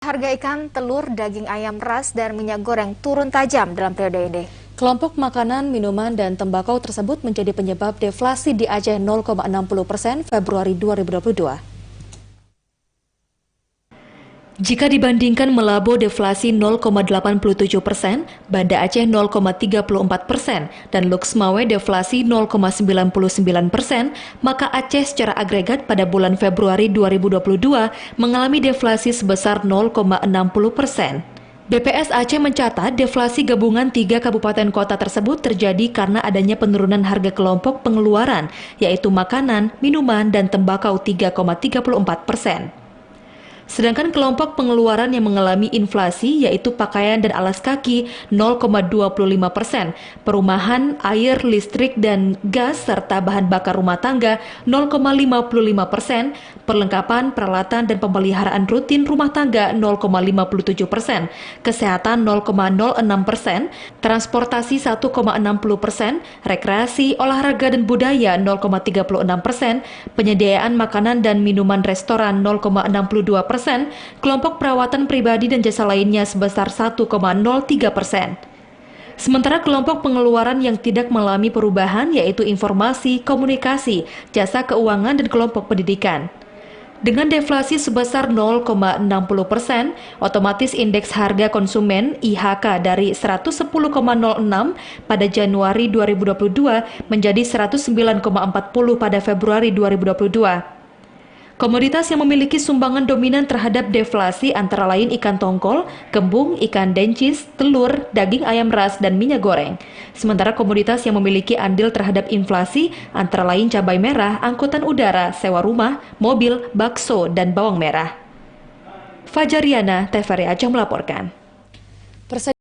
harga ikan, telur, daging ayam ras, dan minyak goreng turun tajam dalam periode ini. Kelompok makanan, minuman, dan tembakau tersebut menjadi penyebab deflasi di Aceh 0,60% Februari 2022. Jika dibandingkan Melabo deflasi 0,87%, Banda Aceh 0,34%, dan Luxmawe deflasi 0,99%, maka Aceh secara agregat pada bulan Februari 2022 mengalami deflasi sebesar 0,60%. BPS Aceh mencatat deflasi gabungan 3 kabupaten kota tersebut terjadi karena adanya penurunan harga kelompok pengeluaran, yaitu makanan, minuman, dan tembakau 3,34%. Sedangkan kelompok pengeluaran yang mengalami inflasi yaitu pakaian dan alas kaki 0,25%, perumahan, air, listrik, dan gas serta bahan bakar rumah tangga 0,55%, perlengkapan, peralatan, dan pemeliharaan rutin rumah tangga 0,57%, kesehatan 0,06%, transportasi 1,60%, rekreasi, olahraga, dan budaya 0,36%, penyediaan makanan dan minuman restoran 0,62%, kelompok perawatan pribadi dan jasa lainnya sebesar 1,03%. Sementara kelompok pengeluaran yang tidak mengalami perubahan yaitu informasi, komunikasi, jasa keuangan, dan kelompok pendidikan. Dengan deflasi sebesar 0,60%, otomatis indeks harga konsumen IHK dari 110,06 pada Januari 2022 menjadi 109,40 pada Februari 2022. Komoditas yang memiliki sumbangan dominan terhadap deflasi antara lain ikan tongkol, kembung, ikan dencis, telur, daging ayam ras, dan minyak goreng. Sementara komoditas yang memiliki andil terhadap inflasi antara lain cabai merah, angkutan udara, sewa rumah, mobil, bakso, dan bawang merah. Fajariana, TVRI Aceh melaporkan.